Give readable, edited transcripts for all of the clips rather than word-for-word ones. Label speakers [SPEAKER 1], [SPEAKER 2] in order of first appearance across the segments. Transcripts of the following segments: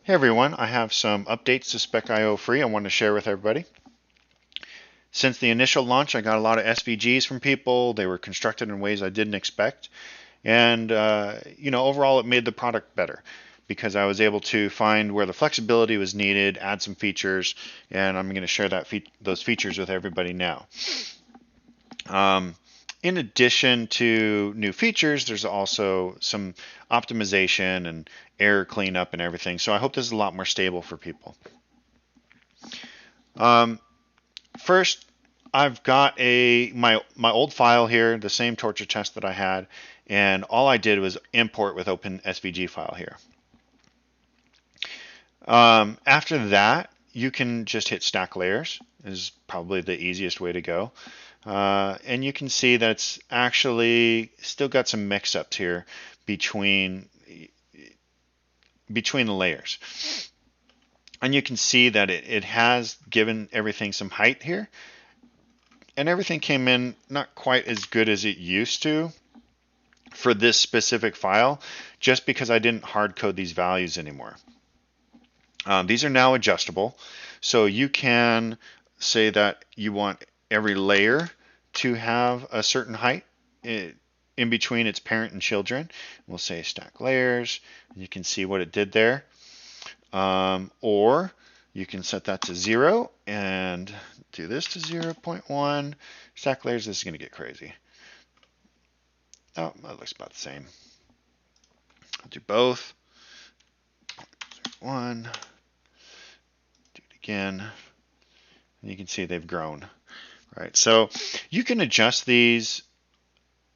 [SPEAKER 1] Hey everyone, I have some updates to SpecIO free I want to share with everybody. Since the initial launch, I got a lot of SVGs from people. They were constructed in ways I didn't expect. And, overall it made the product better because I was able to find where the flexibility was needed, add some features, and I'm going to share those features with everybody now. In addition to new features, there's also some optimization and error cleanup and everything. So I hope this is a lot more stable for people. First, I've got my old file here, the same torture test that I had, and all I did was import with open SVG file here. After that, you can just hit stack layers, is probably the easiest way to go. And you can see that it's actually still got some mix-ups here between the layers. And you can see that it has given everything some height here. And everything came in not quite as good as it used to for this specific file, just because I didn't hard code these values anymore. These are now adjustable, so you can say that you want every layer to have a certain height in between its parent and children. We'll say stack layers, and you can see what it did there. Or you can set that to 0 and do this to 0.1. Stack layers, this is going to get crazy. Oh, that looks about the same. I'll do both. 1. Do it again. And you can see they've grown. Right. So you can adjust these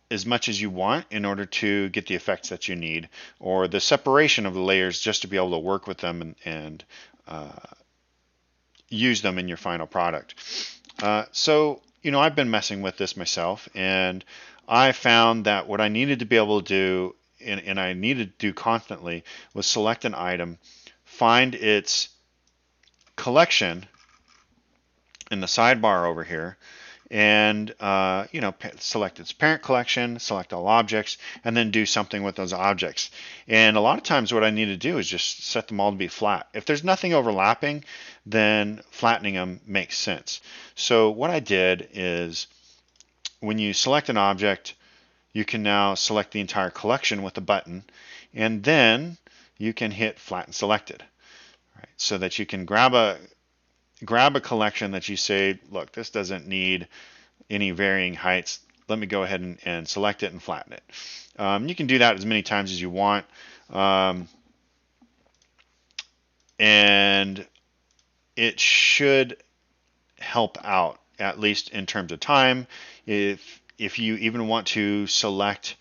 [SPEAKER 1] as much as you want in order to get the effects that you need, or the separation of the layers just to be able to work with them and use them in your final product. So I've been messing with this myself, and I found that what I needed to be able to do, and I needed to do constantly, was select an item, find its collection in the sidebar over here, and select its parent collection, select all objects, and then do something with those objects. And a lot of times what I need to do is just set them all to be flat. If there's nothing overlapping, then flattening them makes sense. So what I did is, when you select an object, you can now select the entire collection with a button, and then you can hit flatten selected, right? So that you can grab a collection that you say, look, this doesn't need any varying heights. Let me go ahead and select it and flatten it. You can do that as many times as you want. And it should help out, at least in terms of time. If you even want to select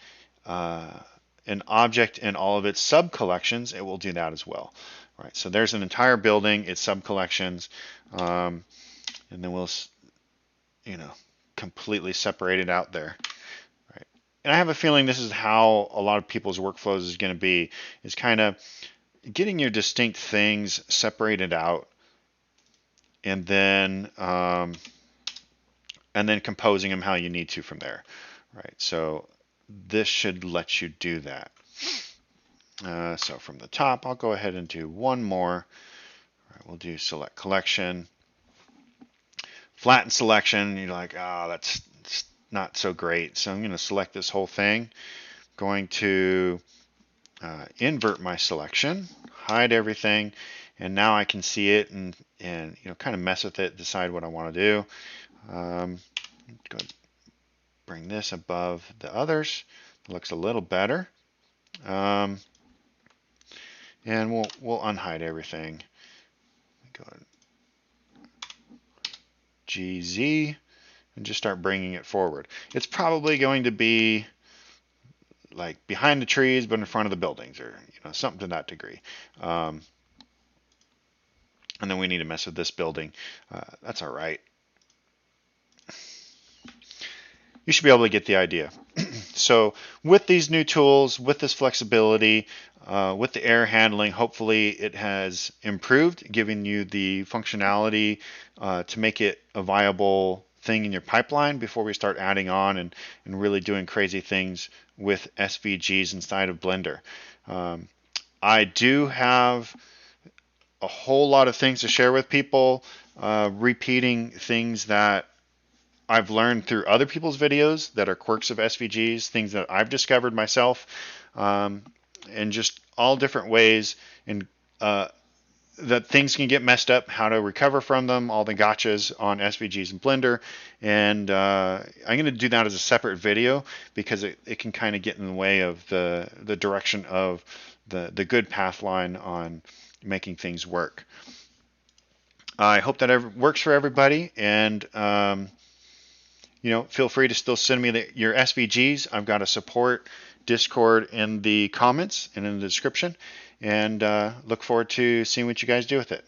[SPEAKER 1] an object in all of its sub-collections, it will do that as well. Right, so there's an entire building, its sub-collections, and then we'll, completely separate it out there. Right, and I have a feeling this is how a lot of people's workflows is going to be, is kind of getting your distinct things separated out, and then composing them how you need to from there. Right, so this should let you do that. So from the top, I'll go ahead and do one more. Right, we'll do select collection, flatten selection. You're like, oh, that's not so great. So I'm going to select this whole thing. Going to invert my selection, hide everything, and now I can see it and kind of mess with it, decide what I want to do. Go bring this above the others. It looks a little better. And we'll unhide everything. Go GZ and just start bringing it forward. It's probably going to be like behind the trees, but in front of the buildings, or something to that degree. And then we need to mess with this building. That's all right. You should be able to get the idea. So with these new tools, with this flexibility, with the error handling, hopefully it has improved, giving you the functionality to make it a viable thing in your pipeline before we start adding on and really doing crazy things with SVGs inside of Blender. I do have a whole lot of things to share with people, repeating things that I've learned through other people's videos that are quirks of SVGs, things that I've discovered myself, and just all different ways and that things can get messed up, how to recover from them, all the gotchas on SVGs and Blender. And I'm going to do that as a separate video because it can kind of get in the way of the direction of the good path line on making things work. I hope that works for everybody, and feel free to still send me your SVGs. I've got a support Discord in the comments and in the description, and look forward to seeing what you guys do with it.